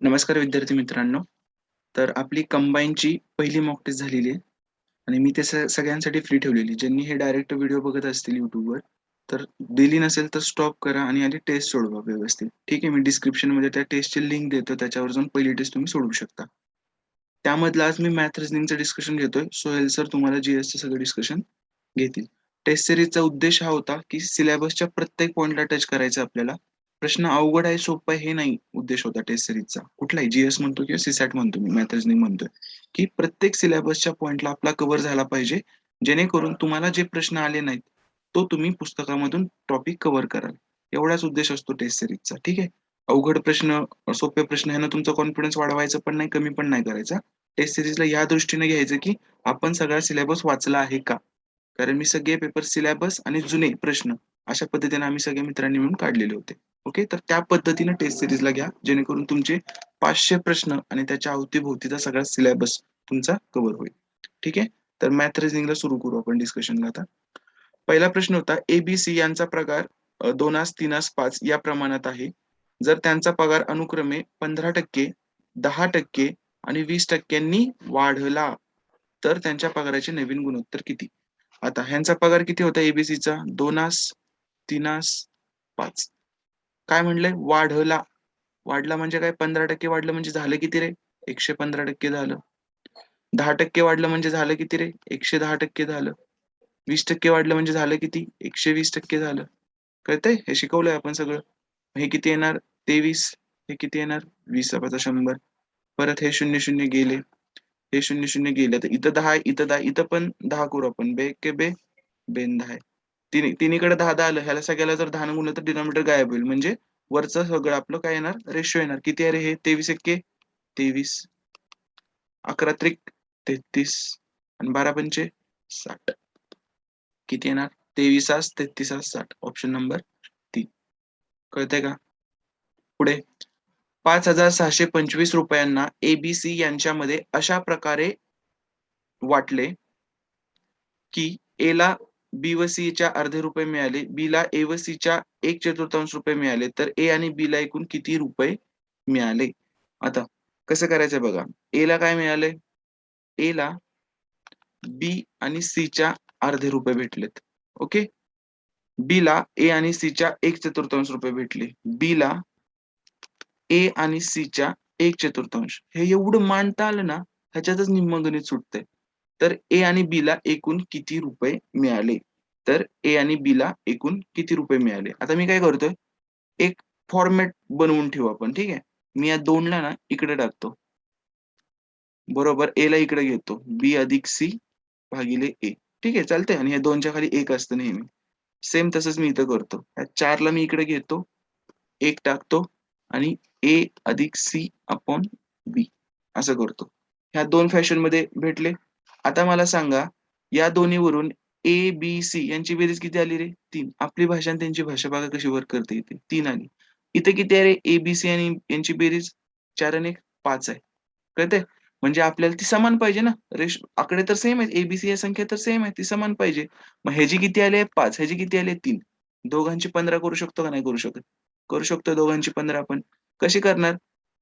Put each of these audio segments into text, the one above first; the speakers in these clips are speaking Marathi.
नमस्कार विद्यार्थी मित्रांनो. तर आपली कंबाईनची पहिली मॉक टेस्ट झालेली आहे आणि मी ते सगळ्यांसाठी फ्री ठेवलेली. ज्यांनी हे डायरेक्ट व्हिडिओ बघत असतील YouTubeवर, तर दिली नसेल तर स्टॉप करा आणि आधी टेस्ट सोडवा व्यवस्थित. ठीक आहे. मी डिस्क्रिप्शनमध्ये त्या टेस्टची लिंक देतो. त्याच्यावर जाऊन पहिली टेस्ट तुम्ही सोडवू शकता. त्यामधलं आज मी मॅथ रिझनिंगचं डिस्कशन घेतोय. सोहेल सर तुम्हाला जीएसचं सगळं डिस्कशन घेतील. टेस्ट सीरीजचा उद्देश हा होता, की सिलेबसच्या प्रत्येक पॉइंटला टच करायचं आपल्याला. प्रश्न अवघड आहे, सोपं आहे हे नाही उद्देश होता टेस्ट सीरीजचा. कुठलाही जीएस म्हणतो किंवा सीसॅट म्हणतो मी, मॅथ रिझनिंग म्हणतोय, की प्रत्येक सिलेबसच्या पॉइंटला आपला कव्हर झाला पाहिजे. जेणेकरून तुम्हाला जे प्रश्न आले नाहीत, तो तुम्ही पुस्तकामधून टॉपिक कव्हर कराल. एवढाच उद्देश असतो टेस्ट सीरीजचा. ठीक आहे. अवघड प्रश्न, सोपे प्रश्न ह्यानं तुमचा कॉन्फिडन्स वाढवायचा पण नाही, कमी पण नाही करायचा. टेस्ट सीरीजला या दृष्टीने घ्यायचं, की आपण सगळा सिलेबस वाचला आहे का? कारण मी सगळे पेपर सिलेबस आणि जुने प्रश्न अशा पद्धतीने आम्ही सगळ्या मित्रांनी मिळून काढलेले होते. ओके. तर त्या पद्धतीने टेस्ट सीरीजला घ्या, जेणेकरून तुमचे 500 प्रश्न आणि त्याच्या अवतीभोवतीचा सगळा सिलेबस तुमचा कव्हर होईल. ठीक आहे. तर मॅथ रिझनिंगला सुरू करू आपण डिस्कशनला आता. पहिला प्रश्न होता, एबीसी यांचा पगार 2 3 5 या प्रमाणात आहे. जर त्यांचा पगार अनुक्रमे 15% 10% आणि 20% वाढला, तर त्यांच्या पगाराचे नवीन गुणोत्तर किती? आता ह्यांचा पगार किती होता एबीसीचा? 2 3 5. काय म्हणलंय? वाढला. वाढला म्हणजे काय? 15% वाढलं म्हणजे झालं किती रे? 115% झालं. 10% वाढलं म्हणजे झालं किती रे? 110% झालं. 20% वाढलं म्हणजे झालं किती? 120% झालं. कळतंय? हे शिकवलंय आपण सगळं. हे किती येणार? 23. हे किती येणार? 20 चा 100. परत हे 0 गेले. हे 0 गेले. तर इथं 10 आहे, इथं 10 इथं पण 10 करू आपण. बे के बे, बेन 10 आहे. तिन्हीकडे 10-10 आलं. ह्याला सगळ्याला जर 10 ने गुणलं तर डिनॉमिनेटर गायब होईल. म्हणजे वरचं सगळं आपलं काय येणार? रेशो येणार. किती आहे रे हे? 23 एक्के 23. 11 त्रिक 33 आणि 12 पंचे 60. किती येणार? 23 33 60. Option number 3. कळतंय का? पुढे ₹5,625 एबीसी यांच्यामध्ये अशा प्रकारे वाटले, की एला बी व सीच्या अर्धे रुपये मिळाले, बीला ए व सीच्या 1/4 रुपये मिळाले, तर ए आणि बीला एकूण किती रुपये मिळाले? आता कसं करायचंय बघा. एला काय मिळालंय? एला बी आणि सीच्या अर्धे रुपये भेटलेत. ओके. बीला ए आणि सीच्या 1/4 रुपये भेटले. बीला ए आणि सीच्या 1/4 हे एवढं मांडता आलं ना, ह्याच्यातच निम्म गणित सुटतंय. तर ए आणि बीला एकूण किती रुपये मिळाले? तर ए आणि बीला एकूण किती रुपये मिळाले? आता मी काय करतोय, एक फॉर्मॅट बनवून ठेवू आपण, ठीक आहे. मी या 2 ला ना इकडे टाकतो. बरोबर. एला इकडे घेतो. बी अधिक सी भागिले ए. ठीक आहे, चालतंय आणि या 2 च्या खाली 1 असतं नेहमी. सेम तसंच मी इथं करतो. या 4 ला मी इकडे घेतो, 1 टाकतो आणि ए अधिक सी अपॉन बी असं करतो. ह्या 2 फॅशनमध्ये भेटले. आता मला सांगा, या दोन्हीवरून ए, बी, सी यांची बेरीज किती आली रे? 3. आपली भाषा आणि त्यांची भाषा बघा कशी वर्क करते इथे. 3 आली. इथे किती आहे रे? ए, बी, सी आणि यांची बेरीज 4 आणि 1 5 आहे. कळतंय? म्हणजे आपल्याला ती समान पाहिजे ना. आकडे तर सेम आहेत. ए-बी-सी या संख्या तर सेम आहे. ती समान पाहिजे. मग ह्याची किती आली आहे? 5. ह्याची किती आली आहे? 3. दोघांची 15 करू शकतो का नाही करू शकत? करू शकतो दोघांची 15 आपण. कशी करणार?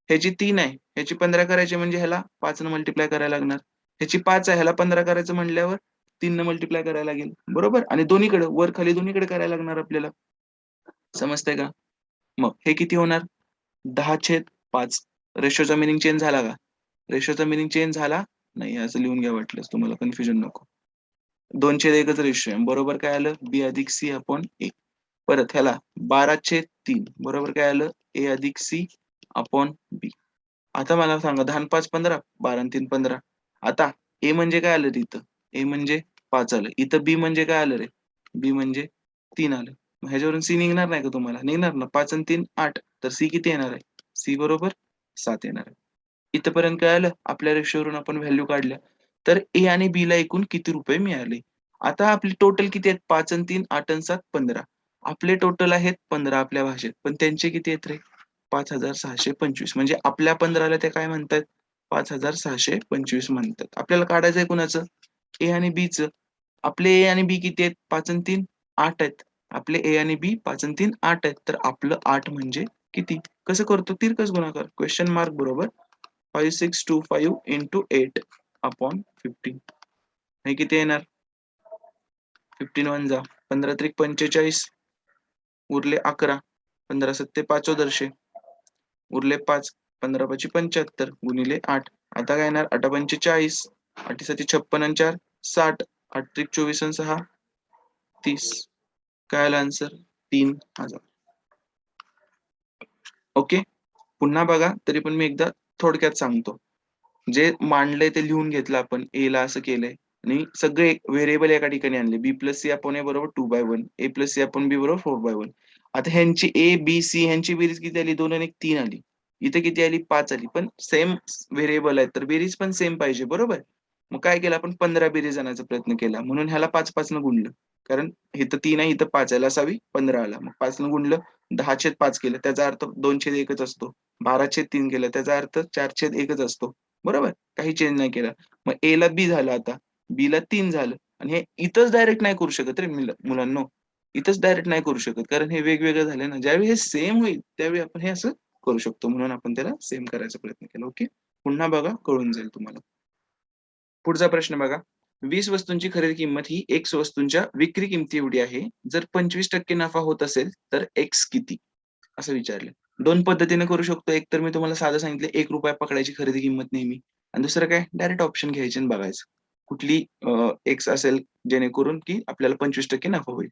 ह्याची 3 आहे. ह्याची 15 करायची म्हणजे ह्याला 5 ने मल्टिप्लाय करायला लागणार. ह्याची 5 आहे. ह्याला 15 करायचं म्हटल्यावर 3 ने मल्टिप्लाय करायला लागेल. बरोबर? आणि दोन्हीकडे वर-खाली दोन्हीकडे करायला लागणार आपल्याला. समजतंय का? मग हे किती होणार? 10/5. रेशोचा मीनिंग चेंज झाला का? रेशोचा मीनिंग चेंज झाला नाही. असं लिहून घ्या वाटल्यास तुम्हाला कन्फ्युजन नको. 2/1च रेशो आहे. बरोबर काय आलं? बी अधिक सी अपॉन ए. परत ह्याला 12/3 बरोबर काय आलं? ए अधिक सी अपॉन बी. आता मला सांगा 10 आणि 5 15, 12 आणि 3 15. आता ए म्हणजे काय आलं रे इथं? ए म्हणजे 5 आलं. इथं बी म्हणजे काय आलं रे? बी म्हणजे 3 आलं. मग ह्याच्यावरून सी निघणार नाही का तुम्हाला? निघणार ना. 5 आणि 3 8. तर सी किती येणार आहे? सी बरोबर 7 येणार आहे. इथपर्यंत काय आलं? आपल्या रेशोवरून आपण व्हॅल्यू काढल्या. तर ए आणि बीला एकूण किती रुपये मिळाले? आता आपले टोटल किती आहेत? 5 आणि 3 8 आणि 7 15. आपले टोटल आहेत 15 आपल्या भाषेत. पण त्यांचे किती आहेत रे? 5,625 म्हणजे आपल्या 15ला ते काय म्हणतायत? 5,625 म्हणतात. आपल्याला काढायचंय कुणाचं? ए आणि बीचं. आपले ए आणि बी किती आहेत? 5 आणि 3 8 आहेत. आपले ए आणि बी 5 आणि 3 8 आहेत. तर आपलं 8 म्हणजे किती? कसं करतो? तिरकस गुणाकार. क्वेश्चन मार्क बरोबर 5625 into 8 upon 15. हे किती येणार? 15 1 जा 15 त्रिक 45 उरले 11 15 सत्ते 5 दर्शे उरले 5 15 पाची 75 गुणिले 8. आता काय येणार? 8 पंचे 40 8 साती 56 आणि 4 60 8 त्रिक 24 आणि 6 30. काय आलं आन्सर? 3000. ओके. पुन्हा बघा तरी पण मी एकदा थोडक्यात सांगतो. जे मांडलंय ते लिहून घेतलं आपण. A ला असं केलंय आणि सगळे व्हेरिएबल एका ठिकाणी आणले. B plus C upon A बरोबर 2/1. A plus C upon B बरोबर 4/1. आता ह्यांची A, B, C ह्यांची बेरीज किती आली? 2 आणि 1 3 आली. इथे किती आली? 5 आली. पण सेम व्हेरिएबल आहेत तर बेरीज पण सेम पाहिजे बरोबर? मग काय केलं आपण? 15 बेरीज आणायचा प्रयत्न केला. म्हणून ह्याला 5 न गुणलं. कारण इथं 3 आहे, इथं 5 याला असावी 15 आला. मग 5 न गुणलं 10/5 केलं. त्याचा अर्थ 2/1 असतो. 12/3 केलं. त्याचा अर्थ 4/1 असतो. बरोबर? काही चेंज नाही केला. मग A ला B झालं आता. B ला 3 झालं आणि हे इथंच डायरेक्ट नाही करू शकत रे मुलांनो. इथंच डायरेक्ट नाही करू शकत कारण हे वेगवेगळं झालं ना. ज्यावेळी हे सेम होईल त्यावेळी आपण हे असं करू शकतो. म्हणून आपण त्याला सेम करायचा प्रयत्न केला. ओके. पुन्हा बघा कळून जाईल तुम्हाला. पुढचा प्रश्न बघा. 20 वस्तूंची खरेदी किंमत ही X वस्तूंच्या विक्री किमती एवढी आहे. जर 25% नफा होत असेल तर X किती? असं विचारलं. 2 पद्धतीने करू शकतो. एक तर मी तुम्हाला साधं सांगितलं ₹1 पकडायची खरेदी किंमत नेहमी आणि दुसरं काय डायरेक्ट ऑप्शन घ्यायचे आणि बघायचं. कुठली X असेल जेणेकरून की आपल्याला 25% नफा होईल.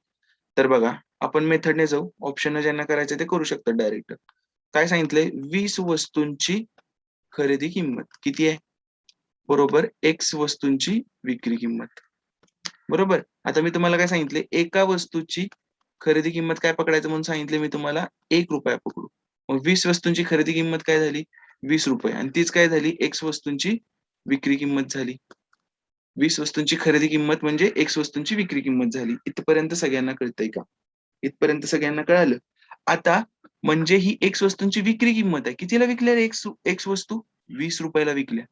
तर बघा आपण मेथडने जाऊ. ऑप्शनने ज्यांना करायचं ते करू शकतात डायरेक्ट. काय सांगितलंय? 20 वस्तूंची खरेदी किंमत किती आहे? बरोबर X वस्तूंची विक्री किंमत. बरोबर? आता मी तुम्हाला काय सांगितले? एका वस्तूची खरेदी किंमत काय पकडायचं म्हणून सांगितले मी तुम्हाला? ₹1 पकडू. मग 20 वस्तूंची खरेदी किंमत काय झाली? ₹20 आणि तीच काय झाली? X वस्तूंची विक्री किंमत झाली. 20 वस्तूंची खरेदी किंमत म्हणजे X वस्तूंची विक्री किंमत झाली. इथपर्यंत सगळ्यांना कळतंय का? इथपर्यंत सगळ्यांना कळालं. आता म्हणजे ही X वस्तूंची विक्री किंमत आहे. कितीला विकल्या रे X वस्तू? ₹20 ला विकल्या.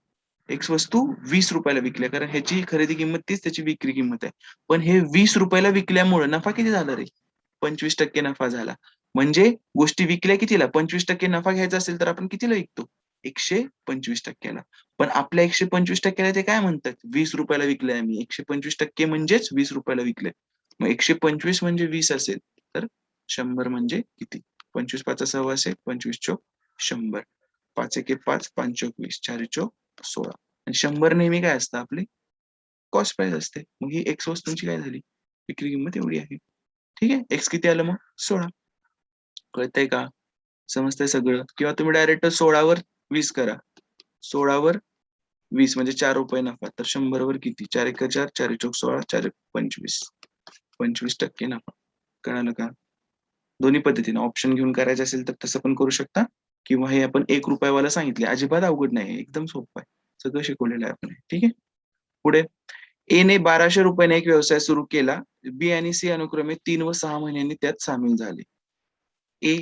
X वस्तू ₹20 ला विकल्या. कारण ह्याची खरेदी किंमत तीच त्याची विक्री किंमत आहे. पण हे ₹20 ला विकल्यामुळे नफा किती झाला रे? 25% नफा झाला. म्हणजे गोष्टी विकल्या कितीला? 25% नफा घ्यायचा असेल तर आपण कितीला विकतो? 125% ला. पण आपल्या 125% ला ते काय म्हणतात? ₹20 ला विकलंय आम्ही. 125% म्हणजेच ₹20 ला विकलंय. मग 125 म्हणजे 20 असेल तर 100 म्हणजे किती? 25 पाचा 100 25 चोक 100. 5 एके 5 5 चोक 20 4 चोक 16 आणि 100 नेहमी काय असतं आपली कॉस्ट प्राइस असते. मग ही X वस्तूंची काय झाली? विक्री किंमत एवढी आहे. ठीक आहे. X किती आलं मग? 16. कळतंय का? समजतंय सगळं? किंवा तुम्ही डायरेक्ट 16 वर 20 करा. 16 वर 20 म्हणजे ₹4 नफा. तर 100 वर किती? 4 एके 4 4 चोक 16 4 25. 25% नफा. कळालं का? दोन्ही पद्धतीने ऑप्शन घेऊन करायचं असेल तर तसं पण करू शकता किंवा हे आपण ₹1 वाला सांगितले. अजिबात अवघड नाही. एकदम सोपं आहे. सगळं शिकवलेलं आहे आपण. ठीक आहे. पुढे A ने ₹1200 ने एक व्यवसाय सुरू केला. B आणि C अनुक्रमे 3 व 6 महिन्यांनी त्यात सामील झाले. A,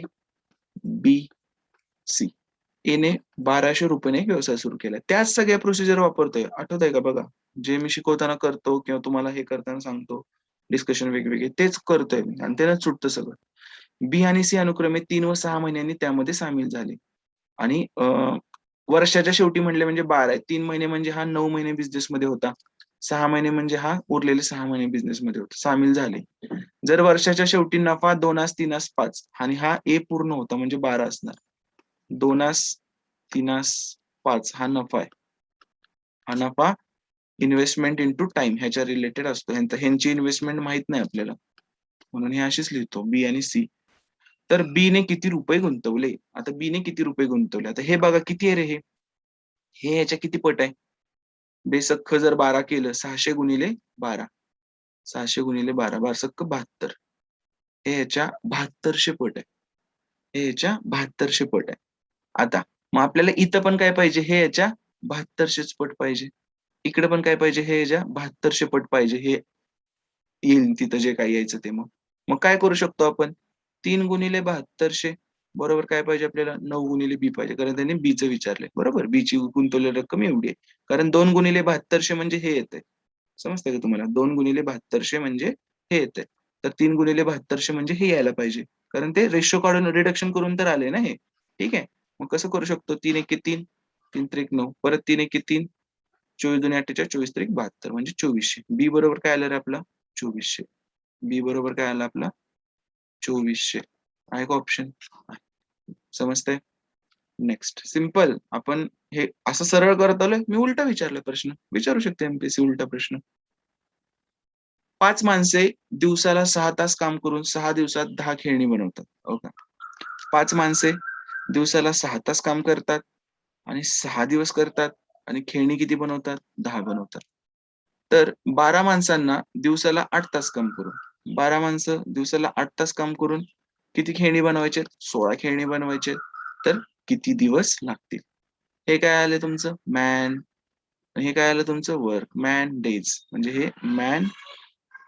B, C. A ने ₹1200 ने एक व्यवसाय सुरू केला. त्याच सगळ्या प्रोसिजर वापरतोय. आठवतंय का बघा? जे मी शिकवताना करतो किंवा तुम्हाला हे करताना सांगतो, डिस्कशन वेगवेगळे तेच करतोय मी आणि त्यालाच सुटतं सगळं. बी आणि सी अनुक्रमे 3 व 6 महिन्यांनी त्यामध्ये सामील झाले. आणि वर्षाच्या शेवटी म्हणले म्हणजे 12 आहे. 3 महिने म्हणजे हा 9 महिने बिझनेसमध्ये होता. 6 महिने म्हणजे हा उरलेले 6 महिने बिझनेसमध्ये होता. सामील झाले. जर वर्षाच्या शेवटी नफा 2 3 5 आणि हा ए पूर्ण होता म्हणजे 12 असणार. 2 3 5 हा नफा आहे. हा नफा इन्व्हेस्टमेंट इंटू टाइम ह्याच्या रिलेटेड असतो. ह्यांची इन्व्हेस्टमेंट माहित नाही आपल्याला. म्हणून हे अशीच लिहितो बी आणि सी. तर बी ने किती रुपये गुंतवले? आता बी ने किती रुपये गुंतवले? आता हे बघा किती आहे रे हे? हे ह्याच्या किती पट आहे? बेसख्ख जर 12 केलं 600 गुणिले 12. 600 गुणिले 12 बारसक्क 72. हे ह्याच्या 7200 पट आहे. हे ह्याच्या 7200 पट आहे. आता मग आपल्याला इथं पण काय पाहिजे? हे ह्याच्या 7200च पट पाहिजे. इकडे पण काय पाहिजे? हे ह्याच्या 7200 पट पाहिजे. हे येईल तिथं जे काही यायचं ते मग. मग काय करू शकतो आपण? 3 गुणिले 7200 बरोबर काय पाहिजे आपल्याला? 9 गुणिले बी पाहिजे. कारण त्यांनी बीचं विचारलंय. बरोबर? बीची गुंतवलेली रक्कम एवढी आहे. कारण 2 गुणिले 7200 म्हणजे हे येतंय. समजतंय का तुम्हाला? 2 गुणिले 7200 म्हणजे हे येतंय. तर 3 गुणिले 7200 म्हणजे हे यायला पाहिजे. कारण ते रेशो काढून रिडक्शन करून तर आले ना हे. ठीक आहे. मग कसं करू शकतो? 3 एके 3, 3 त्रिक 9, परत 3 एके 3, 24 दुनी 48, 24 त्रिक 72 म्हणजे 2400. बी बरोबर काय आलं रे आपलं? 2400. बी बरोबर काय आलं आपलं? 2400. आहे का ऑप्शन? समजतंय? Next simple. आपण हे असं सरळ करत आलोय. मी उलटा विचारला प्रश्न. विचारू शकते एम-पी-एस-सी उलटा प्रश्न. 5 माणसे दिवसाला 6 तास काम करून 6 दिवसात 10 खेळणी बनवतात. हो का? 5 माणसे दिवसाला 6 तास काम करतात आणि 6 दिवस करतात आणि खेळणी किती बनवतात? 10 बनवतात. तर 12 माणसांना दिवसाला 8 तास काम करून 12 माणसं दिवसाला 8 तास काम करून किती खेळणी बनवायचे? 16 खेळणी बनवायचे. तर किती दिवस लागतील? हे काय आलं तुमचं? मॅन. हे काय आलं तुमचं? वर्क. Man days. म्हणजे हे मॅन,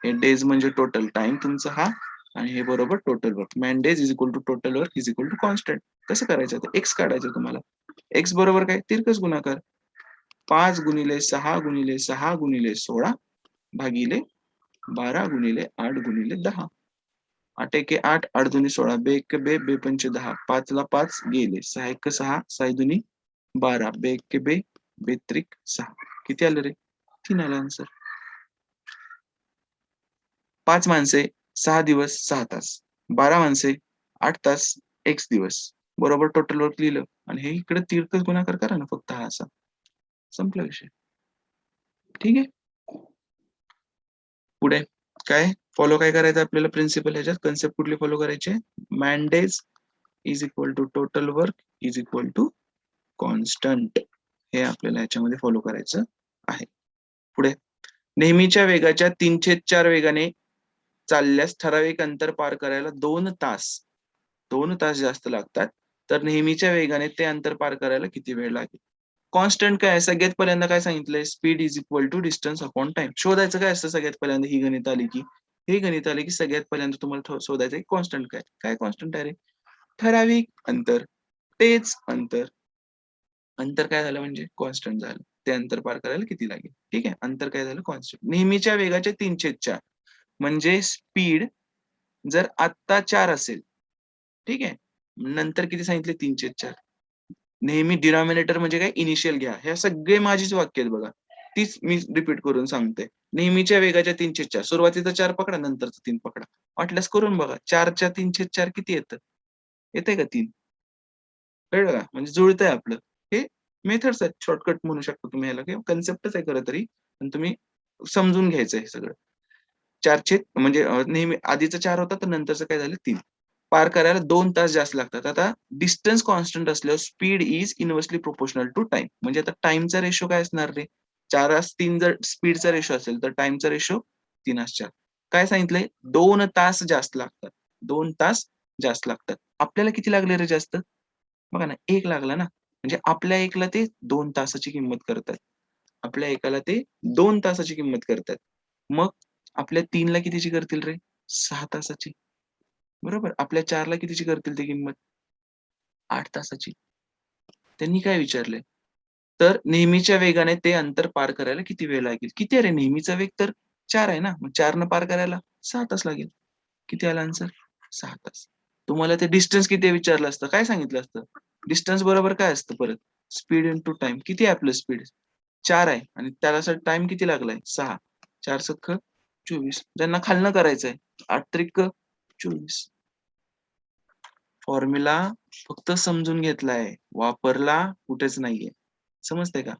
हे डेज म्हणजे टोटल टाइम तुमचा हा आणि हे बरोबर total work. Man days is equal to total work is equal to constant. कसं करायचं? तर एक्स काढायचं तुम्हाला. एक्स बरोबर काय? तिरकस गुणाकार. 5 गुणिले 6 गुणिले 6 गुणिले 16 भागिले 12 गुणिले 8 गुणिले 10. 8 एके 8, 8 दुनी 16, बे एक बे, बे पंचे 10, 5 ला 5 गेले, 6 एक 6, 6 दुनी 12, बे एक बे, बे त्रिक 6. किती आलं रे? 3 आलं आन्सर. 5 माणसे 6 दिवस 6 तास. 12 माणसे 8 तास एक्स दिवस. बरोबर टोटल वर्क लिहिलं आणि हे इकडे तिरकस गुणाकार करा ना फक्त हा असा. संपला विषय. ठीक आहे? पुढे काय फॉलो काय करायचं आपल्याला प्रिन्सिपल ह्याच्यात कन्सेप्ट कुठली फॉलो करायची? Man days is equal to total work is equal to constant. हे आपल्याला ह्याच्यामध्ये फॉलो करायचं आहे. पुढे नेहमीच्या वेगाच्या 3/4 वेगाने चालल्यास ठराविक अंतर पार करायला 2 तास 2 तास जास्त लागतात. तर नेहमीच्या वेगाने ते अंतर पार करायला किती वेळ लागेल? कॉन्स्टंट काय आहे? सगळ्यात पहिल्यांदा काय सांगितलंय? Speed is equal to distance upon time. शोधायचं काय असतं सगळ्यात पहिल्यांदा ही गणित आली की? हे गणित आले की सगळ्यात पहिल्यांदा तुम्हाला शोधायचं कॉन्स्टंट काय? काय कॉन्स्टंट आहे रे? ठराविक अंतर. तेच अंतर. अंतर काय झालं म्हणजे कॉन्स्टंट झालं. ते अंतर पार करायला किती लागेल? ठीक आहे. अंतर काय झालं? कॉन्स्टंट. नेहमीच्या वेगाचे 3/4 म्हणजे स्पीड जर आत्ता 4 असेल, ठीक आहे. नंतर किती सांगितले? 3/4. नेहमी डिनॉमिनेटर म्हणजे काय? इनिशियल घ्या. हे सगळे माझीच वाक्य आहेत बघा. तीच मी रिपीट करून सांगतोय. नेहमीच्या वेगाच्या 3/4 सुरुवातीचा 4 पकडा, नंतरचा 3 पकडा. वाटल्यास करून बघा. 4च्या 3/4 किती येतं? येतंय का 3? कळलं का? म्हणजे जुळतंय आपलं. हे मेथड्स आहेत. शॉर्टकट म्हणू शकता तुम्ही ह्याला किंवा कन्सेप्टच आहे खरं तरी. पण तुम्ही समजून घ्यायचं हे सगळं. 4चे म्हणजे नेहमी आधीचा 4 होता, तर नंतरचं काय झालं 3. पार करायला 2 तास जास्त लागतात. आता डिस्टन्स कॉन्स्टंट असल्यावर speed is inversely proportional to time. म्हणजे आता टाईमचा रेशो काय असणार रे? 4:3 जर स्पीडचा रेशो असेल, तर टाईमचा रेशो 3:4. काय सांगितलंय? 2 तास जास्त लागतात. 2 तास जास्त लागतात. आपल्याला किती लागले रे जास्त? बघा ना, 1 लागला ना. म्हणजे आपल्या 1ला ते 2 तासाची किंमत करतायत. आपल्या 1ला ते 2 तासाची किंमत करतायत. मग आपल्या 3ला कितीची करतील रे? 6 तासाची. बरोबर. आपल्या 4ला कितीची करतील ते किंमत? 8 तासाची. त्यांनी काय विचारलंय? तर नेहमीच्या वेगाने ते अंतर पार करायला किती वेळ लागेल? किती आहे रे नेहमीचा वेग तर 4 आहे ना. मग 4 पार करायला 6 तास लागेल. किती आला आन्सर? 6 तास. तुम्हाला ते डिस्टन्स किती आहे विचारलं असतं, काय सांगितलं असतं? डिस्टन्स बरोबर काय असतं परत? Speed into time. किती आहे आपलं स्पीड? 4 आहे आणि त्याला टाईम किती लागलाय? 6. 4 सक्क 24. ज्यांना खालनं करायचंय 8 त्रिक 24. फॉर्म्युला फक्त समजून घेतलाय. वापरला कुठेच नाहीये. समजतंय का?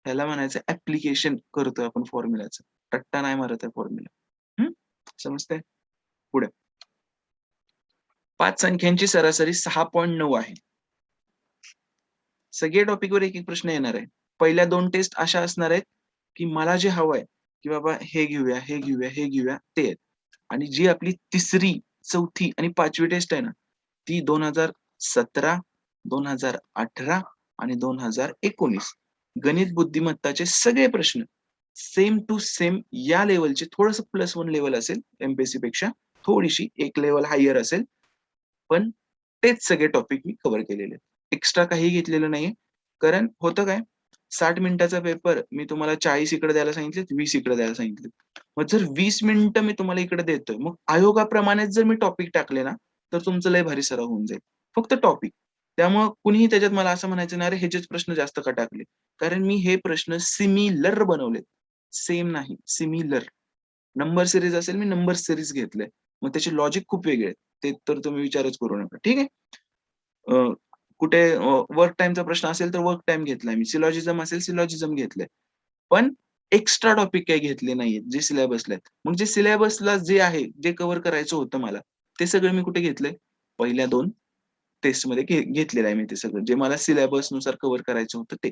ह्याला म्हणायचं ॲप्लिकेशन करतोय आपण फॉर्म्युलाचं. रट्टा नाही मारत आहे फॉर्म्युला. हं? समजतंय? पुढे. 5 संख्यांची सरासरी 6.9 आहे. सगळे टॉपिकवर एक-एक प्रश्न येणार आहे. पहिल्या 2 टेस्ट अशा असणार आहेत, की मला जे हवंय, की बाबा हे घेऊया, हे घेऊया, हे घेऊया, ते आहेत. आणि जी आपली 3री, 4थी आणि 5वी टेस्ट आहे ना, ती 2017, 2018 आणि 2019 गणित बुद्धिमत्ताचे सगळे प्रश्न सेम टू सेम या लेव्हलचे थोडंसं +1 लेव्हल असेल एम-पी-एस-सी पेक्षा. थोडीशी एक लेव्हल हायर असेल. पण तेच सगळे टॉपिक मी कव्हर केलेले आहेत. एक्स्ट्रा काही घेतलेलं नाहीये. कारण होतं काय 60 मिनिटाचा पेपर मी तुम्हाला 40 इकडे द्यायला सांगितलेत, 20 इकडे द्यायला सांगितलेत. मग जर 20 मिनिटं मी तुम्हाला इकडे देतोय, मग आयोगाप्रमाणेच जर मी टॉपिक टाकले ना, तर तुमचं लय भारी सराव होऊन जाईल. फक्त टॉपिक. त्यामुळं कुणीही त्याच्यात मला असं म्हणायचं नाही, "अरे ह्याचेच प्रश्न जास्त का टाकले?" कारण मी हे प्रश्न सिमिलर बनवलेत. सेम नाही, सिमिलर. नंबर सीरीज असेल, मी नंबर सीरीज घेतलंय. मग त्याचे लॉजिक खूप वेगळे आहेत. ते तर तुम्ही विचारच करू नका. ठीक आहे. अ, कुठे वर्क टाईमचा प्रश्न असेल, तर वर्क टाईम घेतलाय मी. सिलॉजिझम असेल, सिलॉजिझम घेतलंय. पण एक्स्ट्रा टॉपिक काही घेतले नाहीयेत, जे सिलॅबसला आहेत. मग जे सिलॅबसला जे आहे, जे कव्हर करायचं होतं मला, ते सगळं मी कुठे घेतलंय? पहिल्या 2 टेस्टमध्ये घेतलेलं आहे मी ते सगळं. जे मला सिलॅबसनुसार कव्हर करायचं होतं ते.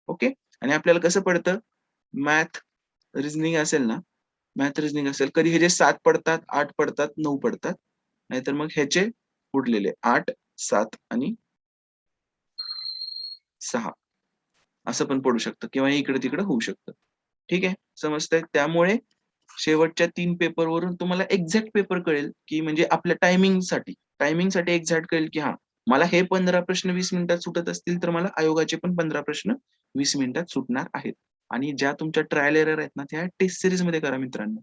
ओके. आणि आपल्याला कसं पडतं? मॅथ, रिझनिंग असेल ना, मॅथ रिझनिंग असेल, कधी ह्याचे 7 पडतात, 8 पडतात, 9 पडतात. नाहीतर मग ह्याचे उरलेले 8, 7 आणि 6 असं पण पडू शकतं किंवा इकडं-तिकडं होऊ शकतं. ठीक आहे, समजतंय? त्यामुळे शेवटच्या 3 पेपरवरून तुम्हाला एक्झॅक्ट पेपर कळेल, की म्हणजे आपल्या टायमिंगसाठी एक्झॅक्ट कळेल, की हां, मला हे 15 प्रश्न 20 मिनिटात सुटत असतील, तर मला आयोगाचे पण 15 प्रश्न 20 मिनिटात सुटणार आहेत. आणि ज्या तुमच्या ट्रायल एरर आहेत ना, त्या टेस्ट सीरीजमध्ये करा मित्रांनो.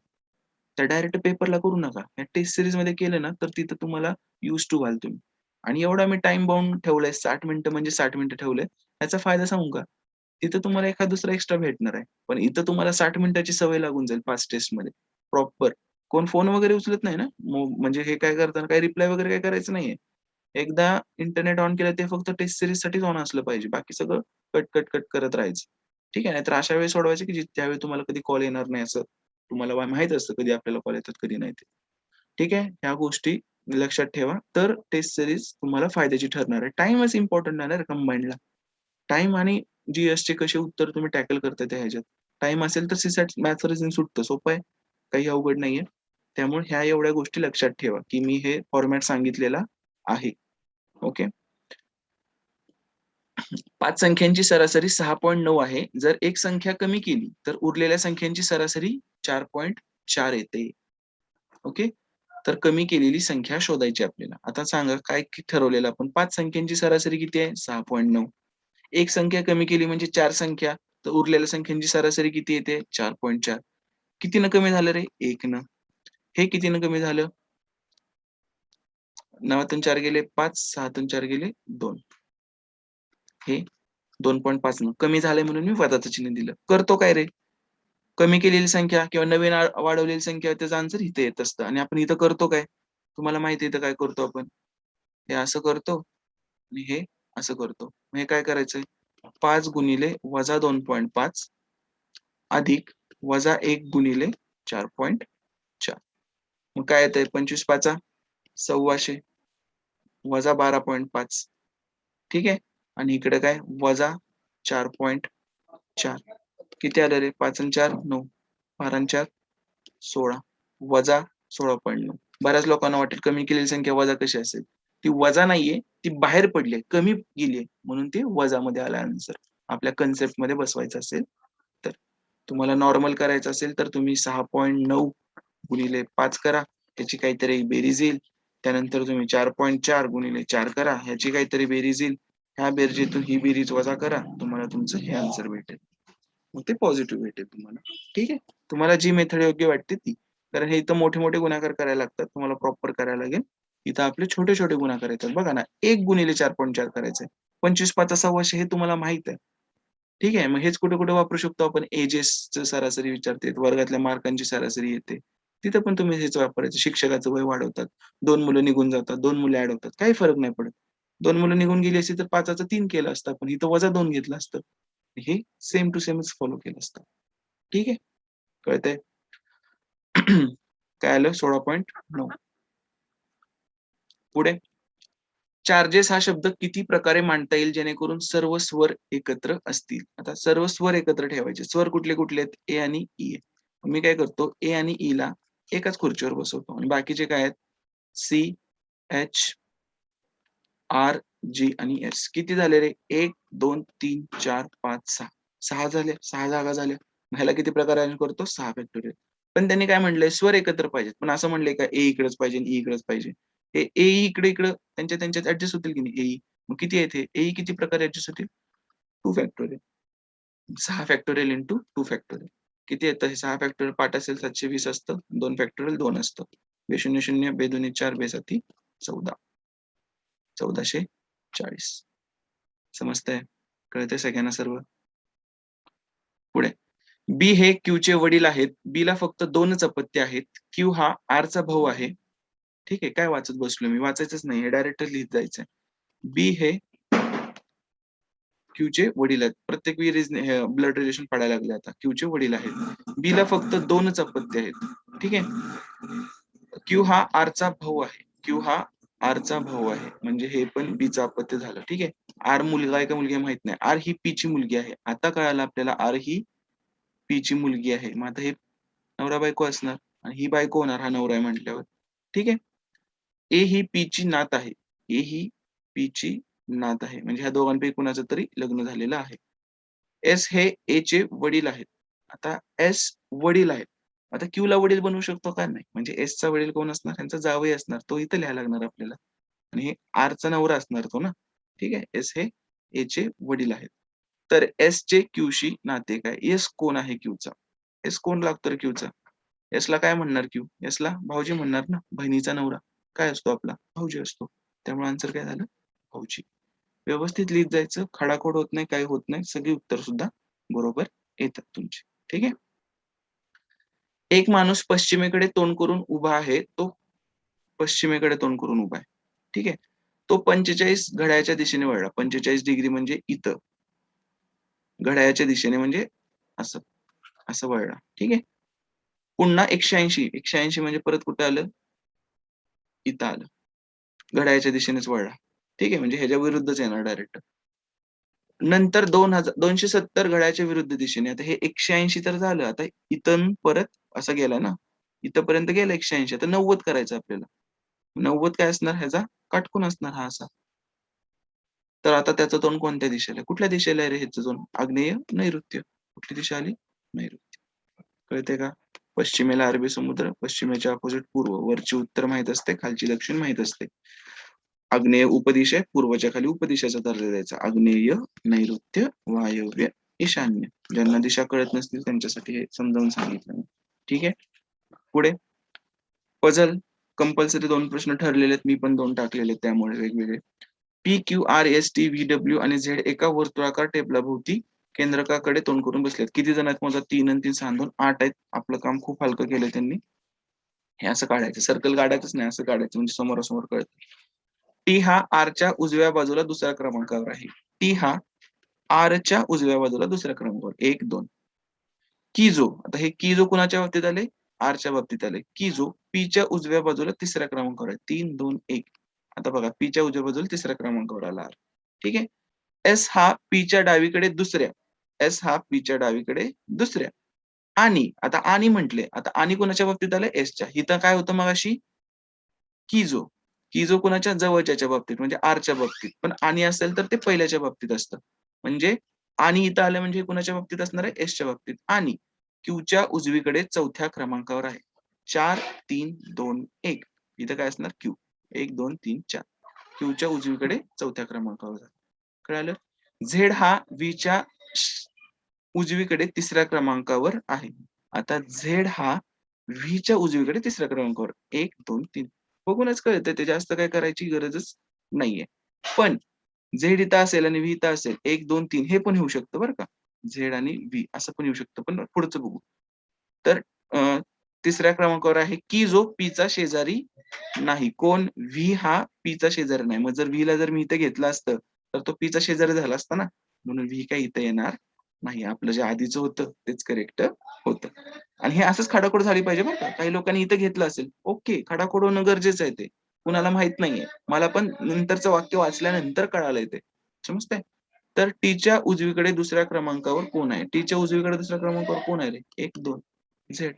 त्या डायरेक्ट पेपरला करू नका. या टेस्ट सीरीजमध्ये केलं ना, तर तिथं तुम्हाला यूज्ड टू व्हाल तुम्ही. आणि एवढा मी टाईम बाउंड ठेवलाय 60 मिनिटं म्हणजे 60 मिनिटं ठेवलंय. याचा फायदा सांगू का? तिथं तुम्हाला एखाद दुसरा एक्स्ट्रा भेटणार आहे. पण इथं तुम्हाला 60 मिनिटाची सवय लागून जाईल 5 टेस्टमध्ये. प्रॉपर. कोण फोन वगैरे उचलत नाही ना. म्हणजे हे काय करताना काही रिप्लाय वगैरे काही करायचं नाहीये. एकदा इंटरनेट ऑन केलं ते फक्त टेस्ट सीरीजसाठीच ऑन असलं पाहिजे. बाकी सगळं कट करत राहायचं. ठीक आहे. नाहीतर अशा वेळेस सोडवायचं की ज्यावेळी तुम्हाला कधी कॉल येणार नाही असं तुम्हाला माहीत असतं कधी आपल्याला कॉल येतात, कधी नाही ते. ठीक आहे. ह्या गोष्टी लक्षात ठेवा. तर टेस्ट सीरीज तुम्हाला फायद्याची ठरणार आहे. टाईमच इम्पोर्टंट आहे ना कंबाईनला. टाईम आणि जी-एसचे कसे उत्तर तुम्ही टॅकल करताय त्या ह्याच्यात. टाईम असेल तर सी-सॅट मॅथ्स रिझनिंग सुटतं. सोपं आहे. काही अवघड नाहीये. त्यामुळे ह्या एवढ्या गोष्टी लक्षात ठेवा, की मी हे फॉर्मॅट सांगितलेला आहे. ओके. 5 संख्यांची सरासरी 6.9 आहे. जर एक संख्या कमी केली, तर उरलेल्या संख्यांची सरासरी 4.4 येते. ओके. तर कमी केलेली संख्या शोधायची आपल्याला. आता सांगा काय ठरवलेलं आपण? 5 संख्यांची सरासरी किती आहे? 6.9. एक संख्या कमी केली म्हणजे 4 संख्या, तर उरलेल्या संख्यांची सरासरी किती येते? 4.4. कितीनं कमी झालं रे? 1 नं. हे कितीनं कमी झालं? 9 4 गेले 5, 6 4 गेले 2. हे 2.5 नं कमी झालंय म्हणून मी वजाचं चिन्ह दिलं. करतो काय रे? कमी केलेली संख्या किंवा नवीन वाढवलेली संख्या त्याचं आन्सर इथे येत असतं आणि आपण इथं करतो काय? तुम्हाला माहिती आहे इथं काय करतो आपण? हे असं करतो आणि हे असं करतो. मग हे काय करायचंय? 5 गुणिले वजा 2.5 अधिक वजा 1 गुणिले 4.4. मग काय येतंय 25 पाचा 1,600 वजा 12.5. ठीक आहे. आणि इकडे काय वजा 4.4. किती आलं रे? 5 आणि 4 9. 12 आणि 4 16 वजा 16.9. बऱ्याच लोकांना वाटेल कमी केलेली संख्या वजा कशी असेल? ती वजा नाहीये, ती बाहेर पडली आहे, कमी गेली म्हणून ती वजामध्ये आला आन्सर. आपल्या कन्सेप्टमध्ये बसवायचं असेल तर. तुम्हाला नॉर्मल करायचं असेल तर तुम्ही 6.9 गुणिले 5 करा. त्याची काहीतरी बेरीज येईल. त्यानंतर तुम्ही 4.4 गुणिले 4 करा. ह्याची काहीतरी बेरीज येईल. ह्या बेरजेतून ही बेरीज वजा करा. तुम्हाला तुमचं हे आन्सर भेटेल. मग ते पॉझिटिव्ह भेटेल तुम्हाला. ठीक आहे. तुम्हाला जी मेथड योग्य वाटते ती. कारण हे इथं मोठे-मोठे गुणाकार करायला लागतात. तुम्हाला प्रॉपर करायला लागेल. इथं आपले छोटे-छोटे गुणाकार येतात. बघा ना, 1 गुणिले 4.4 करायचंय. 25 5 600 हे तुम्हाला माहीत आहे. ठीक आहे. मग हेच कुठे-कुठे वापरू शकतो आपण एजेसचं सरासरी विचारते, वर्गातल्या मार्कांची सरासरी येते. तिथं पण तुम्ही हेच वापरायचं. शिक्षकाचं वय वाढवतात. 2 मुलं निघून जातात, 2 मुलं ॲड होतात. काही फरक नाही पडत. 2 मुलं निघून गेली असती तर 5चं 3 केलं असतं आपण. इथं वजा 2 घेतलं असतं. हे सेम टू सेमच फॉलो केलं असतं. ठीक आहे. कळतंय? काय आलं 16.9. पुढे चार्जेस हा शब्द किती प्रकारे मांडता येईल जेणेकरून सर्व स्वर एकत्र असतील? आता सर्व स्वर एकत्र ठेवायचे. स्वर कुठले-कुठले आहेत? ए आणि ई आहे. मी काय करतो ए आणि ई ला एकाच खुर्चीवर बसवतो आणि बाकीचे काय आहेत? सी, एच, आर, जी आणि एस. किती झाले रे? 1, 2, 3, 4, 5, 6. 6 झाले. 6 जागा झाल्या. मग ह्याला किती प्रकारे अरेंज करतो? 6 फॅक्टोरियल. पण त्यांनी काय म्हटलंय? स्वर एकत्र पाहिजेत. पण असं म्हटलंय का ए इकडेच पाहिजे आणि ई इकडेच पाहिजे. हे ए, ई इकडे-इकडं त्यांच्यात ॲडजस्ट होतील की नाही ए, ई. मग किती आहेत हे? ए, ई किती प्रकारे ॲडजस्ट होतील? 2 फॅक्टोरियल. 6 factorial into 2 factorial. किती येतं हे 6 फॅक्टोरियल पाठ असेल 720 असतं. 2 फॅक्टोरियल 2 असतं. बे शून्य शून्य, बे दोन्ही 4, बे साती 14. 1440. समजतंय? कळतंय सगळ्यांना सर्व? पुढे बी हे क्यूचे वडील आहेत. बीला फक्त 2च अपत्य आहेत. क्यू हा आरचा भाऊ आहे. ठीक आहे, काय वाचत बसलो मी? वाचायचंच नाही, हे डायरेक्ट लिहित जायचंय. बी हे क्यूचे वडील आहेत. प्रत्येक वेळी ब्लड रिलेशन पडायला लागले आता. क्यूचे वडील आहेत. बीला फक्त 2च अपत्य आहेत. ठीक आहे. क्यू हा आरचा भाऊ आहे. क्यू हा आरचा भाऊ आहे, म्हणजे हे पण बीचं अपत्य झालं. ठीक आहे. आर मुलगा आहे का मुलगी आहे माहित नाही. आर ही पी ची मुलगी आहे. आता कळालं आपल्याला आर ही पी ची मुलगी आहे. मग आता हे नवरा बायको असणार आणि ही बायको होणार हा नवरा आहे म्हटल्यावर. ठीक आहे. ए ही पी ची नात आहे. ए ही पी ची नात आहे, म्हणजे ह्या दोघांपैकी कुणाचं तरी लग्न झालेलं आहे. एस हे ए चे वडील आहेत. आता एस वडील आहेत. आता क्यू ला वडील बनवू शकतो का? नाही. म्हणजे एस चा वडील कोण असणार? त्यांचा जावई असणार. तो इथं लिहायला लागणार आपल्याला. आणि हे आर चा नवरा असणार तो ना. ठीक आहे. एस हे ए चे वडील आहेत. तर एस चे क्यूशी नाते काय? एस कोण आहे क्यूचा? एस कोण लागतो रे क्यूचा? एस ला काय म्हणणार क्यू? एस ला भाऊजी म्हणणार ना. बहिणीचा नवरा काय असतो आपला? भाऊजी असतो. त्यामुळे आन्सर काय झालं? भाऊजी. व्यवस्थित लिहित जायचं. खडाखोड होत नाही, काही होत नाही. सगळी उत्तर सुद्धा बरोबर येतात तुमची. ठीक आहे. एक माणूस पश्चिमेकडे तोंड करून उभा आहे. तो पश्चिमेकडे तोंड करून उभा आहे. ठीक आहे. तो 45 घड्याळाच्या दिशेने वळला. 45 डिग्री म्हणजे इथं. घड्याळाच्या दिशेने म्हणजे असं, असं वळला. ठीक आहे. पुन्हा 180. 180 म्हणजे परत कुठे आलं? इथं आलं. घड्याळाच्या दिशेनेच वळला. ठीक आहे. म्हणजे ह्याच्या विरुद्धच येणार डायरेक्ट. नंतर 270 घड्याळाच्या विरुद्ध दिशेने. आता हे 180 तर झालं. आता इथून परत असं गेला ना. इथपर्यंत गेलं 180. आता 90 करायचं आपल्याला. 90 काय असणार? ह्याचा काटकोन असणार हा असा. तर आता त्याचं तोंड कोणत्या दिशेला आहे? कुठल्या दिशेला आहे रे ह्याचं तोंड? आग्नेय, नैऋत्य. कुठली दिशा आली? नैऋत्य. कळतंय का? पश्चिमेला अरबी समुद्र, पश्चिमेच्या अपोजिट पूर्व. वरची उत्तर माहित असते, खालची दक्षिण माहित असते. आग्नेय उपदिश आहे, पूर्वच्या खाली उपदिशाचा दर्जा द्यायचा. आग्नेय, नैऋत्य, वायव्य, ईशान्य. ज्यांना दिशा कळत नसतील त्यांच्यासाठी हे समजावून सांगितलं. ठीक आहे. पुढे पझल कंपल्सरी 2 प्रश्न ठरलेले आहेत. मी पण 2 टाकलेले आहेत त्यामुळे वेगवेगळे. P Q R S T V W आणि झेड एका वर्तुळाकार टेबलाभोवती केंद्रकाकडे तोंड करून बसलेत. किती जण आहेत? माझा 3 आणि 3 6 2 8 आहेत. आपलं काम खूप हलकं केलं त्यांनी. हे असं काढायचं. सर्कल काढायचंच नाही, असं काढायचं म्हणजे समोरासमोर कळतं. टी हा आरच्या उजव्या बाजूला दुसऱ्या क्रमांकावर आहे. टी हा आरच्या उजव्या बाजूला दुसऱ्या क्रमांकावर. 1 2. किजो, आता हे किजो कुणाच्या बाबतीत आले? आरच्या बाबतीत आले. किजो पीच्या उजव्या बाजूला तिसऱ्या क्रमांकावर आहे. 3 2 1. आता बघा, पीच्या उजव्या बाजूला तिसऱ्या क्रमांकावर आला आर. ठीक आहे. एस हा पीच्या डावीकडे दुसऱ्या. एस हा पीच्या डावीकडे दुसऱ्या. आणि आता आणि म्हटले. आता आणि कोणाच्या बाबतीत आले? एसच्या. इथं काय होतं मगाशी? किजो. किजो कोणाच्या? जवळच्याच्या बाबतीत म्हणजे आरच्या बाबतीत. पण आणि असेल तर ते पहिल्याच्या बाबतीत असतं. म्हणजे आणि इथं आलं म्हणजे कुणाच्या बाबतीत असणार आहे? एसच्या बाबतीत. आणि क्यूच्या उजवीकडे चौथ्या क्रमांकावर आहे. 4 3 2 1. इथं काय असणार? क्यू. 1 2 3 4. क्यूच्या उजवीकडे चौथ्या क्रमांकावर आहे. कळालं? झेड हा व्हीच्या उजवीकडे तिसऱ्या क्रमांकावर आहे. आता झेड हा व्हीच्या उजवीकडे तिसऱ्या क्रमांकावर. 1 2 3. बघूनच कळतंय ते, जास्त काय करायची गरजच नाहीये. पण झेड इथं असेल आणि व्ही इथं असेल, 1 2 3 हे पण येऊ शकतं बरं का. झेड आणि व्ही असं पण येऊ शकतं, पण पुढचं बघू. तर तिसऱ्या क्रमांकावर आहे की जो पीचा शेजारी नाही. कोण? व्ही हा पीचा शेजारी नाही. मग जर व्हीला जर मी इथं घेतलं असतं, तर तो पीचा शेजारी झाला असता ना. म्हणून व्ही काही इथं येणार नाही. आपलं जे आधीचं होतं तेच करेक्ट होतं. आणि हे असंच खाडाखोड झाली पाहिजे बरं का. काही लोकांनी इथं घेतलं असेल, ओके, खाडाखोड होणं गरजेचं आहे ते. कुणाला माहित नाहीये. मला पण नंतरचं वाक्य वाचल्यानंतर कळालंय ते. समजतंय? तर टीच्या उजवीकडे दुसऱ्या क्रमांकावर कोण आहे? टीच्या उजवीकडे दुसऱ्या क्रमांकावर कोण आहे रे? 1 2. झेड.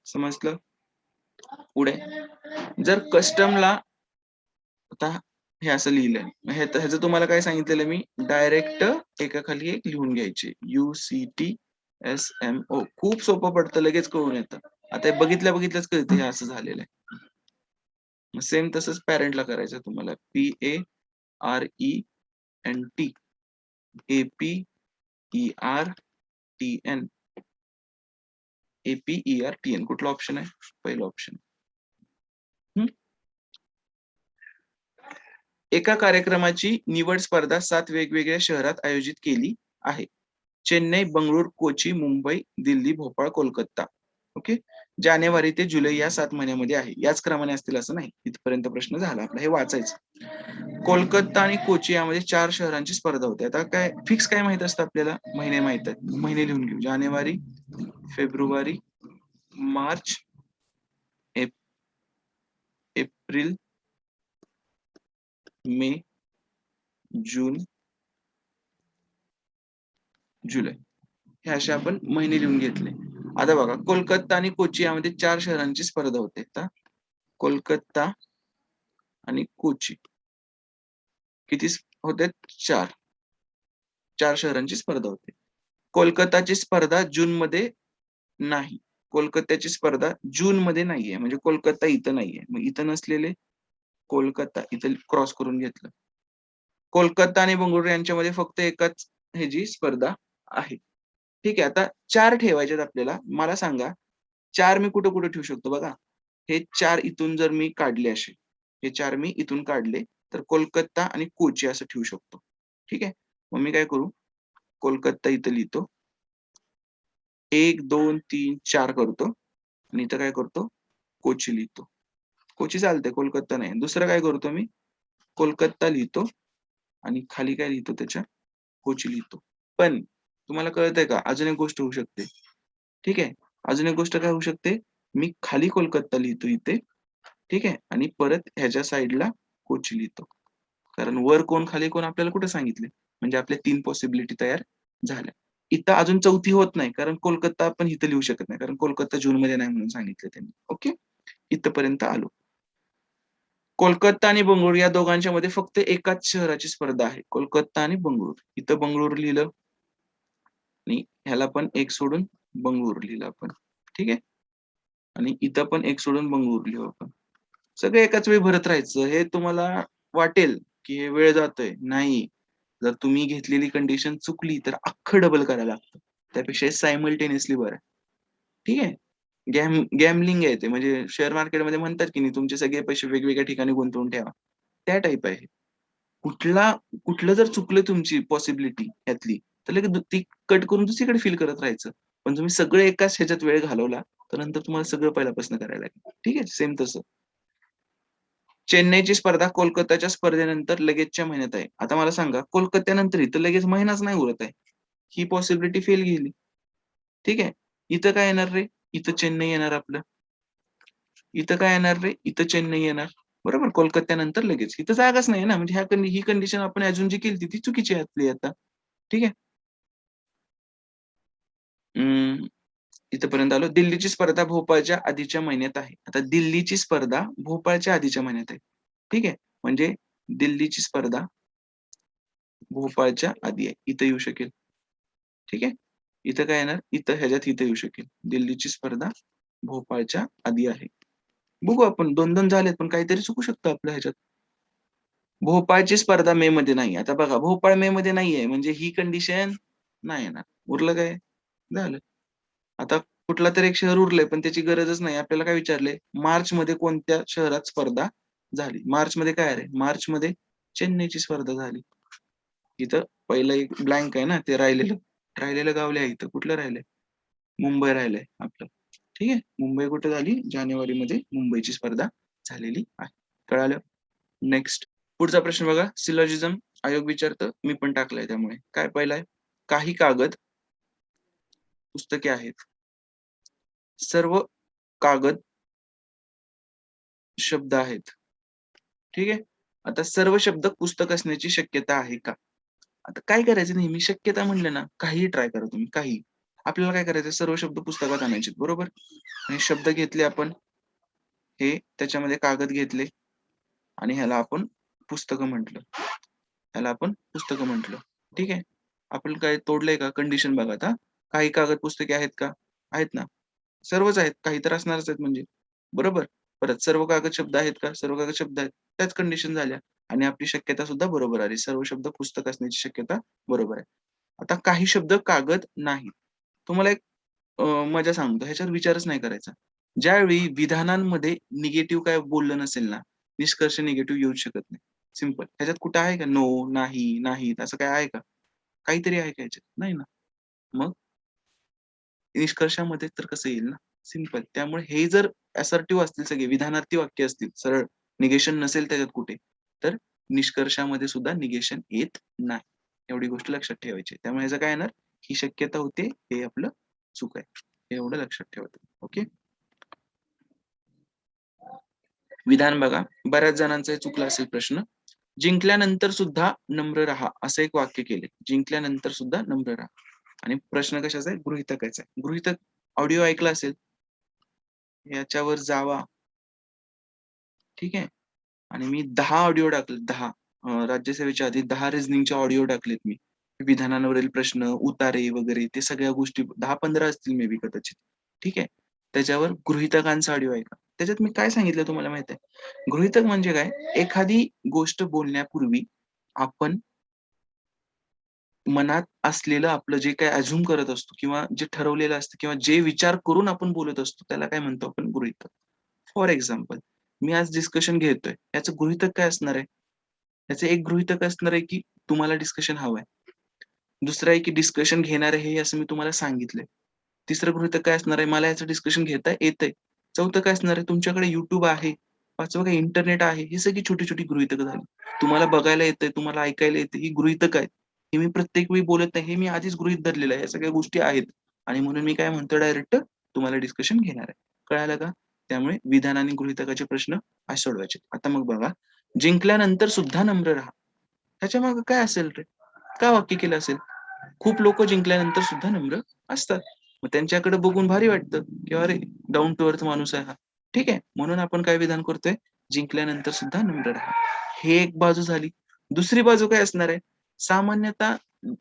समजलं? पुढे जर कस्टमला आता हे असं लिहिलंय. ह्याचं तुम्हाला काय सांगितलेलं मी? डायरेक्ट एकाखाली एक लिहून घ्यायचे. UCTSMO. खूप सोपं पडतं, लगेच कळून येतं. आता हे बघितल्याच कळतं हे असं झालेलं आहे. मग सेम तसंच पॅरेंटला करायचं तुम्हाला. PARENT APERTN APERTN. कुठला ऑप्शन आहे? पहिला ऑप्शन. एका कार्यक्रमाची निवड स्पर्धा 7 वेगवेगळ्या शहरात आयोजित केली आहे. चेन्नई, बंगळूर, कोची, मुंबई, दिल्ली, भोपाळ, कोलकाता. ओके. जानेवारी ते जुलै या 7 महिन्यामध्ये आहे. याच क्रमाने असतील असं नाही. इथपर्यंत प्रश्न झाला आपला. हे वाचायचं. कोलकाता आणि कोची यामध्ये 4 शहरांची स्पर्धा होते. आता काय फिक्स काय माहित असतं आपल्याला? महिने माहित आहेत. महिने लिहून घेऊ. जानेवारी, फेब्रुवारी, मार्च, एप्रिल, मे, जून, जुलै. हे असे आपण महिने लिहून घेतले. आता बघा कोलकाता आणि कोची यामध्ये 4 शहरांची स्पर्धा होते. आता कोलकाता आणि कोची किती होते? 4. 4 शहरांची स्पर्धा होते. कोलकाताची स्पर्धा जूनमध्ये नाही. कोलकात्याची स्पर्धा जूनमध्ये नाहीये. म्हणजे कोलकाता इथं नाहीये. मग इथं नसलेले कोलकाता इथं क्रॉस करून घेतलं. कोलकाता आणि बंगळुरू यांच्यामध्ये फक्त एकाच ह्याची स्पर्धा आहे. ठीक आहे. आता 4 ठेवायचे आपल्याला. मला सांगा 4 मी कुठे-कुठे ठेवू शकतो बघा. हे 4 इथून जर मी काढले असे, हे 4 मी इथून काढले, तर कोलकाता आणि कोची असं ठेवू शकतो. ठीक आहे. मग मी काय करू? कोलकाता इथं लिहितो. 1, 2, 3, 4 करतो आणि इथं काय करतो? कोची लिहितो. कोची चालतंय, कोलकाता नाही. दुसरं काय करतो मी? कोलकाता लिहितो आणि खाली काय लिहितो त्याच्या? कोची लिहितो. पण तुम्हाला कळतंय का? अजून एक गोष्ट होऊ शकते. ठीक आहे. अजून एक गोष्ट काय होऊ शकते? मी खाली कोलकाता लिहितो इथे. ठीक आहे. आणि परत ह्याच्या साइडला कोची लिहितो. कारण वर कोण, खाली कोण आपल्याला कुठे सांगितले? म्हणजे आपल्या 3 पॉसिबिलिटी तयार झाल्या. इथं अजून चौथी होत नाही. कारण कोलकाता आपण इथं लिहू शकत नाही. कारण कोलकाता जूनमध्ये नाही म्हणून सांगितलं त्यांनी. ओके. इथपर्यंत आलो. कोलकाता आणि बंगळुरू या दोघांच्यामध्ये फक्त एकाच शहराची स्पर्धा आहे. कोलकाता आणि बंगळुरू. इथं बंगळुरू लिहिलं आणि ह्याला पण 1 सोडून बंगळुरू लिहिलं आपण. ठीक आहे. आणि इथं पण 1 सोडून बंगळुरू लिहू आपण. सगळं एकाच वेळी भरत राहायचं. हे तुम्हाला वाटेल, की हे वेळ जातोय. नाही. जर तुम्ही घेतलेली कंडिशन चुकली, तर अख्खं डबल करायला लागतं. त्यापेक्षा हे सायमल्टेनियसली बरं आहे. ठीक आहे. गॅमलिंग आहे ते. म्हणजे शेअर मार्केटमध्ये म्हणतात, की नाही तुमचे सगळे पैसे वेगवेगळ्या ठिकाणी गुंतवून ठेवा. त्या टाइप आहे. कुठला कुठलं जर चुकलं तुमची पॉसिबिलिटी ह्यातली, तर लगेच ती कट करून दुसरीकडे फिल करत राहायचं. पण तुम्ही सगळं एकाच ह्याच्यात वेळ घालवला, तर नंतर तुम्हाला सगळं पहिल्यापासून करायला लागेल. ठीक आहे. सेम तसं. चेन्नईची स्पर्धा कोलकाताच्या स्पर्धेनंतर लगेचच्या महिन्यात आहे. आता मला सांगा कोलकात्यानंतर इथं लगेच महिनाच नाही उरत आहे. ही पॉसिबिलिटी फेल गेली. ठीक आहे. इथं काय येणार रे? इथं चेन्नई येणार आपलं. इथं काय येणार रे? इथं चेन्नई येणार. बरोबर? कोलकात्यानंतर लगेच. इथं जागाच नाही ना. म्हणजे ही कंडिशन आपण अझ्युम जी केली ती चुकीची आहे आपली आता. ठीक आहे. अं, इथपर्यंत आलो. दिल्लीची स्पर्धा भोपाळच्या आधीच्या महिन्यात आहे. आता दिल्लीची स्पर्धा भोपाळच्या आधीच्या महिन्यात आहे. ठीक आहे. म्हणजे दिल्लीची स्पर्धा भोपाळच्या आधी आहे. इथं येऊ शकेल. ठीक आहे. इथं काय येणार? इथं येऊ शकेल. दिल्लीची स्पर्धा भोपाळच्या आधी आहे. बघू आपण 2-2 झालेत, पण काहीतरी चुकू शकतं आपल्या ह्याच्यात. भोपाळची स्पर्धा मेमध्ये नाही. आता बघा भोपाळ मेमध्ये नाहीये म्हणजे ही कंडिशन नाही येणार. उरलं काय? झालं. आता कुठलातरी एक शहर उरलंय, पण त्याची गरजच नाही. आपल्याला काय विचारलंय? मार्चमध्ये कोणत्या शहरात स्पर्धा झाली? मार्चमध्ये काय आहे? मार्चमध्ये चेन्नईची स्पर्धा झाली. इथं पहिलं एक ब्लँक आहे ना, ते राहिलेलं. राहिलेलं गाव लिहा इथं. कुठलं राहिलंय? मुंबई राहिलंय आपलं. ठीक आहे. मुंबई कुठे झाली? जानेवारीमध्ये मुंबईची स्पर्धा झालेली आहे. कळालं? नेक्स्ट. पुढचा प्रश्न बघा. सिलॉजिझम आयोग विचारतं. मी पण टाकलाय त्यामुळे. काय पहिला आहे? काही कागद, पुस्तके आहेत. सर्व कागद शब्द आहेत. ठीक आहे. आता सर्व शब्द पुस्तक असण्याची शक्यता आहे का? आता काय करायचं नेहमी शक्यता म्हणलं ना, काहीही ट्राय करा तुम्ही, काहीही. आपल्याला काय करायचं सर्व शब्द पुस्तकात आणायचे बरोबर? आणि शब्द घेतले आपण, हे त्याच्यामध्ये कागद घेतले आणि ह्याला आपण पुस्तकं म्हटलं. ह्याला आपण पुस्तकं म्हटलं. ठीक आहे. आपण काय तोडलंय का? कंडिशन बघा आता. काही कागद पुस्तके आहेत का? आहेत ना. सर्वच आहेत. काही तर असणारच आहेत म्हणजे. बरोबर? परत सर्व कागद शब्द आहेत का? सर्व कागद शब्द आहेत. त्याच कंडिशन झाल्या आणि आपली शक्यता सुद्धा बरोबर आली. सर्व शब्द पुस्तक असण्याची शक्यता बरोबर आहे. आता काही शब्द कागद नाहीत. तुम्हाला एक मजा सांगतो. ह्याच्यावर विचारच नाही करायचा. ज्यावेळी विधानांमध्ये निगेटिव्ह काय बोललं नसेल ना, निष्कर्ष निगेटिव्ह येऊच शकत नाही. सिंपल. ह्याच्यात कुठं आहे का नो, नाही, नाहीत असं काय आहे का? काहीतरी आहे का ह्याच्यात? नाही ना. मग निष्कर्षामध्ये तर कसं येईल ना? सिंपल. त्यामुळे हे जर असर्टिव्ह असतील सगळे विधानार्थी वाक्य असतील, सरळ निगेशन नसेल त्याच्यात कुठे, तर निष्कर्षामध्ये सुद्धा निगेशन येत नाही. एवढी गोष्ट लक्षात ठेवायची. त्यामुळे ह्याचं काय येणार? ही शक्यता होते, हे आपलं चूक आहे. हे एवढं लक्षात ठेवायचं. ओके. विधान बघा, बऱ्याच जणांचा हे चुकला असेल प्रश्न. जिंकल्यानंतर सुद्धा नम्र राहा, असं एक वाक्य केले. जिंकल्यानंतर सुद्धा नम्र राहा. आणि प्रश्न कशाचा आहे? गृहीतकाचा आहे. गृहीतक ऑडिओ ऐकला असेल. याच्यावर जावा. ठीक आहे. आणि मी 10 ऑडिओ टाकले 10. राज्यसेवेच्या आधी 10 रिझनिंगचे ऑडिओ टाकलेत मी. विधानांवरील प्रश्न, उतारे वगैरे ते सगळ्या गोष्टी 10-15 असतील मे बी कदाचित. ठीक आहे. त्याच्यावर गृहीतकांचा ऑडिओ ऐका. त्याच्यात मी काय सांगितलं तुम्हाला माहिती आहे? गृहीतक म्हणजे काय? एखादी गोष्ट बोलण्यापूर्वी आपण मनात असलेलं आपलं जे काही अझ्युम करत असतो किंवा जे ठरवलेलं असतं किंवा जे विचार करून आपण बोलत असतो त्याला काय म्हणतो आपण? गृहीतक. फॉर एक्झाम्पल, मी आज डिस्कशन घेतोय. याचं गृहीतक काय असणार आहे? याचं एक गृहीतक असणार आहे, की तुम्हाला डिस्कशन हवंय. दुसरं आहे, की डिस्कशन घेणार आहे हे असं मी तुम्हाला सांगितलंय. तिसरं गृहीतक काय असणार आहे? मला याचं डिस्कशन घेता येतंय. चौथं काय असणार आहे? तुमच्याकडे YouTube आहे. पाचवं काय इंटरनेट आहे. ही सगळी छोटी-छोटी गृहीतकं झाली. तुम्हाला बघायला येतंय, तुम्हाला ऐकायला येतंय, ही गृहीतक आहेत. हे मी प्रत्येक वेळी बोलत नाही. हे मी आधीच गृहीत धरलेलं आहे. या सगळ्या गोष्टी आहेत आणि म्हणून मी काय म्हणतो डायरेक्ट तुम्हाला डिस्कशन घेणार आहे. कळालं का? त्यामुळे विधान आणि गृहीतकाचे प्रश्न असे सोडवायचे. आता मग बघा, जिंकल्यानंतर सुद्धा नम्र राहा. त्याच्यामागे काय असेल रे? का वाक्य केलं असेल? खूप लोकं जिंकल्यानंतर सुद्धा नम्र असतात. मग त्यांच्याकडे बघून भारी वाटतं, की अरे डाउन टू अर्थ माणूस आहे हा. ठीक आहे. म्हणून आपण काय विधान करतोय? जिंकल्यानंतर सुद्धा नम्र राहा. हे एक बाजू झाली. दुसरी बाजू काय असणार आहे? सामान्यतः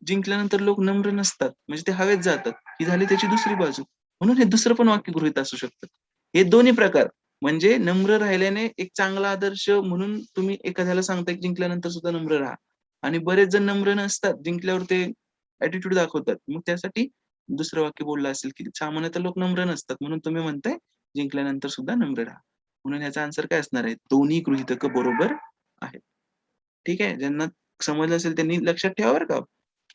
जिंकल्यानंतर लोक नम्र नसतात. म्हणजे ते हवेत जातात. ही झाली त्याची दुसरी बाजू. म्हणून हे दुसरं पण वाक्य गृहीत असू शकतं. हे दोन्ही प्रकार म्हणजे नम्र राहिल्याने एक चांगला आदर्श म्हणून तुम्ही एखाद्याला सांगताय, की जिंकल्यानंतर सुद्धा नम्र राहा. आणि बरेच जण नम्र नसतात. जिंकल्यावर ते ॲटिट्यूड दाखवतात. मग त्यासाठी दुसरं वाक्य बोललं असेल, की सामान्यतः लोक नम्र नसतात. म्हणून तुम्ही म्हणताय, जिंकल्यानंतर सुद्धा नम्र राहा. म्हणून ह्याचा आन्सर काय असणार आहे? दोन्ही गृहीतकं बरोबर आहेत. ठीक आहे. ज्यांना समजलं असेल त्यांनी लक्षात ठेवा बरं का.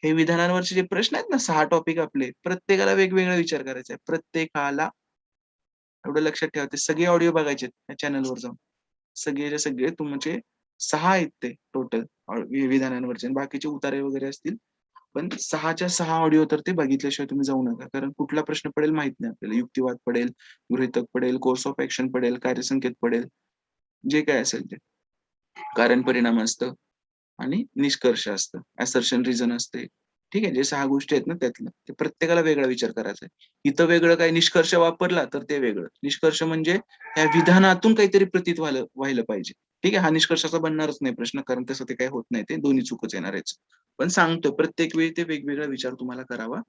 हे विधानांवरचे जे प्रश्न आहेत ना 6 टॉपिक आपले, प्रत्येकाला वेगवेगळा विचार करायचा आहे. प्रत्येकाला. एवढं लक्षात ठेवा. ते सगळे ऑडिओ बघायचे त्या चॅनलवर जाऊन. सगळेच्या सगळे तुमचे 6 आहेत ते टोटल विधानांवरचे आणि बाकीचे उतारे वगैरे असतील. पण 6च्या 6 ऑडिओ तर ते बघितल्याशिवाय तुम्ही जाऊ नका. कारण कुठला प्रश्न पडेल माहीत नाही आपल्याला. युक्तिवाद पडेल, गृहीतक पडेल, कोर्स ऑफ ॲक्शन पडेल, कार्यसंकेत पडेल, जे काही असेल ते. कारण परिणाम असतं आणि निष्कर्ष असतं. असर्शन रिझन असते. ठीक आहे. जे 6 गोष्टी आहेत ना त्यातलं. ते प्रत्येकाला वेगळा विचार करायचा आहे. इथं वेगळं काही निष्कर्ष वापरला तर ते वेगळं. निष्कर्ष म्हणजे त्या विधानातून काहीतरी प्रतीत व्हायला पाहिजे. ठीक आहे. हा निष्कर्षाचा बनणारच नाही प्रश्न कारण तसं ते काही होत नाही. ते दोन्ही चूकच येणार आहे. पण सांगतोय प्रत्येक वेळी ते वेगवेगळा विचार तुम्हाला करावा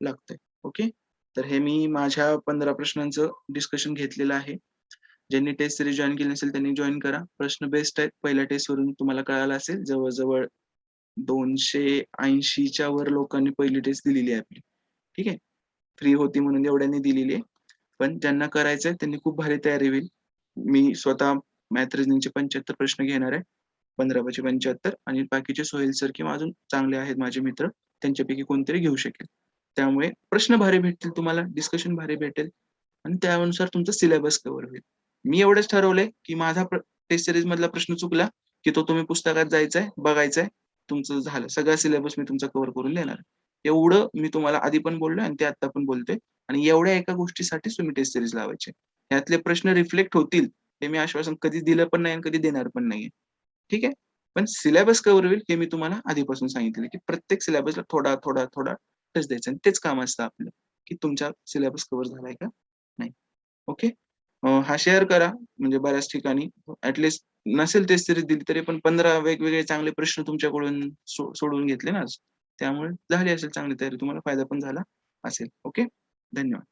लागतोय. ओके. तर हे मी माझ्या 15 प्रश्नांचं डिस्कशन घेतलेलं आहे. ज्यांनी टेस्ट सीरीज जॉइन केली नसेल त्यांनी जॉइन करा. प्रश्न बेस्ट आहेत. पहिल्या टेस्टवरून तुम्हाला कळालं असेल जवळ-जवळ 280च्या वर लोकांनी पहिली टेस्ट दिलेली आहे आपली. ठीक आहे. फ्री होती म्हणून एवढ्यांनी दिलेली आहे. पण ज्यांना करायचंय त्यांनी खूप भारी तयारी होईल. मी स्वतः मॅथ रिझनिंगचे 75 प्रश्न घेणार आहे. 15 पैकी 75 आणि बाकीचे सोहेल सर किंवा अजून चांगले आहेत माझे मित्र, त्यांच्यापैकी कोणतरी घेऊ शकेल. त्यामुळे प्रश्न भारी भेटतील तुम्हाला, डिस्कशन भारी भेटेल आणि त्यानुसार तुमचा सिलेबस कव्हर होईल. मी एवढंच ठरवलंय, की माझा टेस्ट सीरीज मधला प्रश्न चुकला, की तो तुम्ही पुस्तकात जायचंय, बघायचाय. तुमचं झालं. सगळा सिलेबस मी तुमचा कव्हर करून देणार आहे. एवढं मी तुम्हाला आधी पण बोललोय आणि ते आता पण बोलतोय आणि एवढ्या एका गोष्टीसाठीच तुम्ही टेस्ट सीरीज लावायचे. यातले प्रश्न रिफ्लेक्ट होतील, हे मी आश्वासन कधी दिलं पण नाही आणि कधी देणार पण नाहीये. ठीक आहे. पण सिलेबस कव्हर होईल हे मी तुम्हाला आधीपासून सांगितलेलं की प्रत्येक सिलेबसला थोडा, थोडा, थोडा टच द्यायचा आणि तेच काम असतं आपलं, की तुमचा सिलेबस कव्हर झालाय का नाही. ओके. हा शेअर करा म्हणजे बऱ्याच ठिकाणी ॲट नसेल टेस्ट सीरीज दिली तरी पण 15 वेगवेगळे चांगले प्रश्न तुमच्याकडून सोडवून घेतले ना आज. त्यामुळे झाली असेल चांगली तयारी. तुम्हाला फायदा पण झाला असेल. ओके. धन्यवाद.